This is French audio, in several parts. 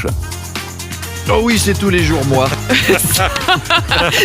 dimanche. Oh oui, c'est tous les jours moi.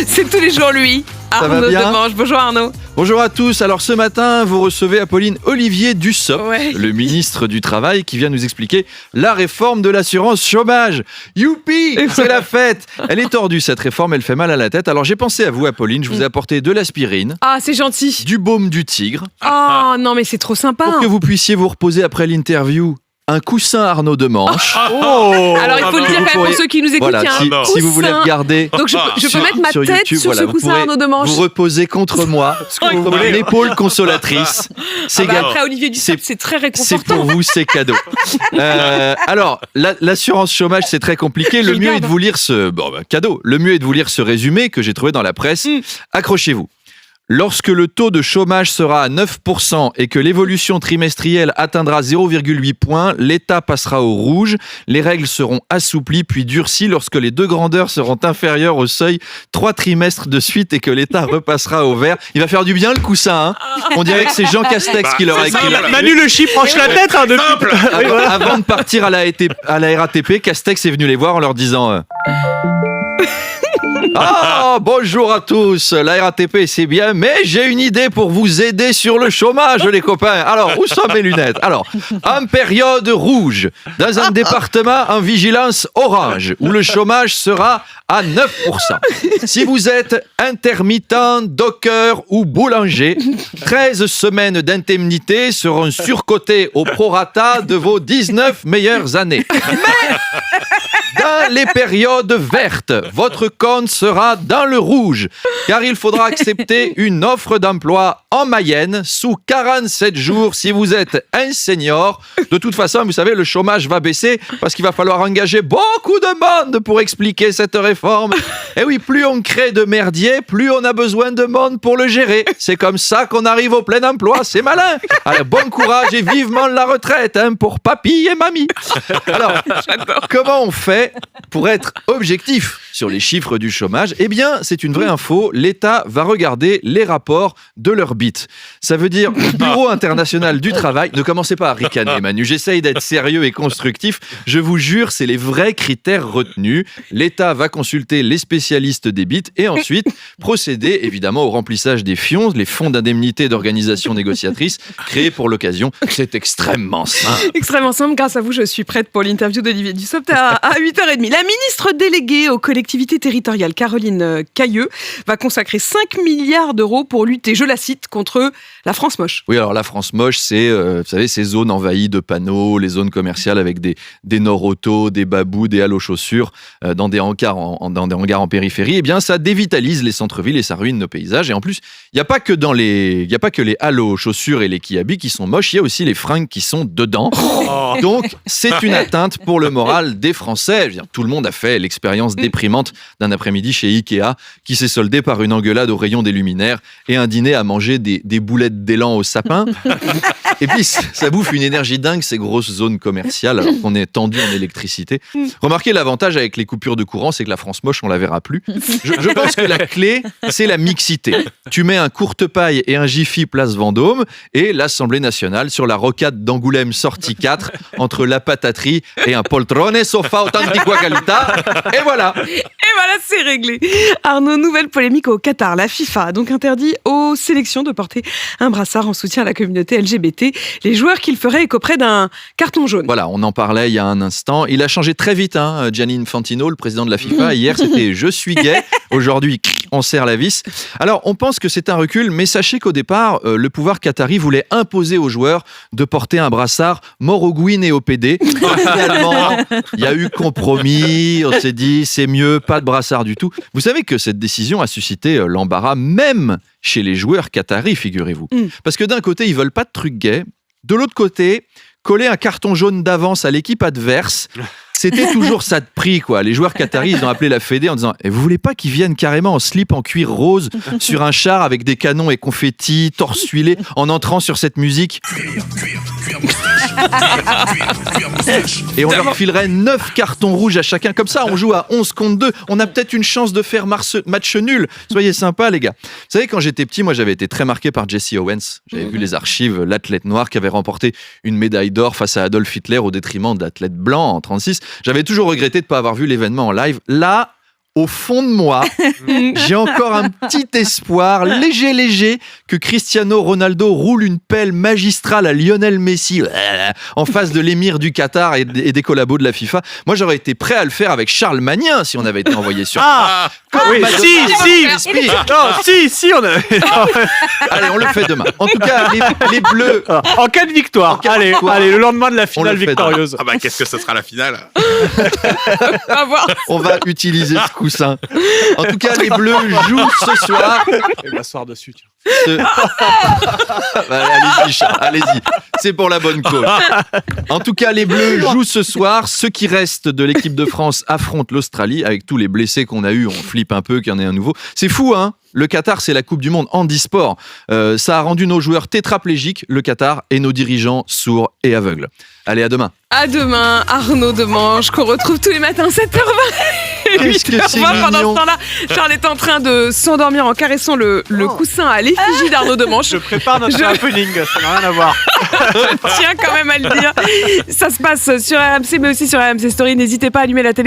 C'est tous les jours lui. Ça va Arnaud bien Demange. Bonjour Arnaud. Bonjour à tous. Alors ce matin, vous recevez Apolline Olivier Dussopt, Ouais. le ministre du Travail, qui vient nous expliquer la réforme de l'assurance chômage. Youpi, c'est la fête. Elle est tordue cette réforme, elle fait mal à la tête. Alors j'ai pensé à vous Apolline, je vous ai apporté de l'aspirine, Ah, c'est gentil. du baume du tigre, Oh non, mais c'est trop sympa. pour que vous puissiez vous reposer après l'interview. Un coussin Arnaud Demanche. Alors il faut le dire quand même pour ceux qui nous écoutent, Voilà, il y a un si vous voulez coussin. regarder Donc je peux mettre ma sur tête YouTube, sur voilà, ce vous coussin pourrez Arnaud Demanche. vous reposer contre moi, comme une épaule consolatrice. C'est Ah bah gâteau. après Olivier Dussopt, c'est très C'est réconfortant. pour vous, c'est cadeau. Alors, l'assurance chômage, c'est très compliqué. Le Je mieux garde. est de vous lire cadeau. Le mieux est de vous lire ce résumé que j'ai trouvé dans la presse. Accrochez-vous. Lorsque le taux de chômage sera à 9% et que l'évolution trimestrielle atteindra 0,8 points, l'État passera au rouge. Les règles seront assouplies puis durcies lorsque les deux grandeurs seront inférieures au seuil 3 trimestres de suite et que l'État repassera au vert. Il va faire du bien le coussin, hein. On dirait que c'est Jean Castex qui leur a écrit. Manu Le Chip penche la tête depuis. Avant de partir à la RATP, Castex est venu les voir en leur disant Ah, bonjour à tous, la RATP c'est bien, mais j'ai une idée pour vous aider sur le chômage les copains. Alors, où sont mes lunettes? Alors, en période rouge, dans un département en vigilance orange, où le chômage sera à 9%. Si vous êtes intermittent, docker ou boulanger, 13 semaines d'indemnité seront surcotées au prorata de vos 19 meilleures années. Dans les périodes vertes, votre compte sera dans le rouge, car il faudra accepter une offre d'emploi en Mayenne sous 47 jours si vous êtes un senior. De toute façon, vous savez, le chômage va baisser parce qu'il va falloir engager beaucoup de monde pour expliquer cette réforme. Et oui, plus on crée de merdier, plus on a besoin de monde pour le gérer. C'est comme ça qu'on arrive au plein emploi, c'est malin. Allez, bon courage et vivement la retraite, hein, pour papy et mamie. Alors, comment on fait pour être objectif sur les chiffres du chômage? Eh bien, c'est une vraie info. L'État va regarder les rapports de l'Orbit. Ça veut dire le Bureau international du travail. Ne commencez pas à ricaner, Manu. J'essaye d'être sérieux et constructif. Je vous jure, c'est les vrais critères retenus. L'État va consulter les spécialistes des BIT et ensuite procéder évidemment au remplissage des FIONS, les fonds d'indemnité d'organisations négociatrices créés pour l'occasion. C'est extrêmement simple. Extrêmement simple, grâce à vous, je suis prête pour l'interview d'Olivier Dussopt à 8h30. La ministre déléguée aux collectivités territoriales, Caroline Cayeux, va consacrer 5 milliards d'euros pour lutter, je la cite, contre la France moche. Oui, alors la France moche, c'est, vous savez, ces zones envahies de panneaux, les zones commerciales avec des Nord-Auto, des Babous, des halles aux chaussures, dans des hangars en périphérie. Eh bien, ça dévitalise les centres-villes et ça ruine nos paysages. Et en plus, il n'y a pas que les halles aux chaussures et les kiabis qui sont moches, il y a aussi les fringues qui sont dedans. Donc, c'est une atteinte pour le moral des Français. Je veux dire, tout le monde a fait l'expérience déprimante d'un après-midi chez Ikea qui s'est soldé par une engueulade au rayon des luminaires et un dîner à manger des boulettes d'élan au sapin. Et puis, ça bouffe une énergie dingue, ces grosses zones commerciales, alors qu'on est tendu en électricité. Remarquez, l'avantage avec les coupures de courant, c'est que la France moche, on la verra plus. Je pense que la clé, c'est la mixité. Tu mets un courte-paille et un Jiffy place Vendôme, et l'Assemblée nationale sur la rocade d'Angoulême sortie 4, entre la pataterie et un poltrone sofà authentico qualità. Et voilà. Et voilà, c'est réglé. Arnaud, nouvelle polémique au Qatar. La FIFA a donc interdit aux sélections de porter un brassard en soutien à la communauté LGBT. Les joueurs qu'ils feraient écoperaient d'un carton jaune. Voilà, on en parlait il y a un instant. Il a changé très vite, hein, Gianni Infantino, le président de la FIFA. Hier, c'était « je suis gay ». Aujourd'hui, on serre la vis. Alors, on pense que c'est un recul, mais sachez qu'au départ, le pouvoir qatari voulait imposer aux joueurs de porter un brassard mort au Gouin et au PD. Finalement, il y a eu compromis. On s'est dit, c'est mieux, pas de brassard du tout. Vous savez que cette décision a suscité l'embarras, même chez les joueurs qataris, figurez-vous. Parce que d'un côté, ils veulent pas de trucs gays. De l'autre côté, coller un carton jaune d'avance à l'équipe adverse, c'était toujours ça de prix, quoi. Les joueurs qataris, ils ont appelé la Fédé en disant « Vous voulez pas qu'ils viennent carrément en slip en cuir rose sur un char avec des canons et confettis, torse huilé, en entrant sur cette musique ?» Et on leur filerait 9 cartons rouges à chacun. Comme ça, on joue à 11 contre 2. On a peut-être une chance de faire match nul. Soyez sympas, les gars. Vous savez, quand j'étais petit, moi, j'avais été très marqué par Jesse Owens. J'avais vu les archives, l'athlète noir qui avait remporté une médaille d'or face à Adolf Hitler au détriment d'athlètes blancs en 1936. J'avais toujours regretté de ne pas avoir vu l'événement en live. Là, au fond de moi, j'ai encore un petit espoir léger que Cristiano Ronaldo roule une pelle magistrale à Lionel Messi en face de l'émir du Qatar et des collabos de la FIFA. Moi, j'aurais été prêt à le faire avec Charles Magnin si on avait été envoyé sur Oui, si, on a... Allez, on le fait demain. En tout cas, les Bleus... En cas de victoire. Allez, le lendemain de la finale le fait victorieuse. Ah bah qu'est-ce que ce sera la finale? À voir. On va utiliser ce coussin. En tout cas, les Bleus jouent ce soir. Et m'asseoir dessus, tiens. Allez-y, Charles, allez-y. C'est pour la bonne cause. En tout cas, les Bleus jouent ce soir. Ceux qui restent de l'équipe de France affrontent l'Australie. Avec tous les blessés qu'on a eus, on flippe un peu qu'il y en ait un nouveau. C'est fou, hein? Le Qatar, c'est la Coupe du Monde handisport. Ça a rendu nos joueurs tétraplégiques, le Qatar, et nos dirigeants sourds et aveugles. Allez, à demain. À demain, Arnaud Demange, qu'on retrouve tous les matins 7h20. Qu'est-ce que c'est 8h20 pendant mignon. ce temps-là, Charles est en train de s'endormir en caressant le coussin à l'effigie d'Arnaud Demange. Je prépare notre happening, ça n'a rien à voir. Je tiens quand même à le dire. Ça se passe sur RMC, mais aussi sur RMC Story. N'hésitez pas à allumer la télé.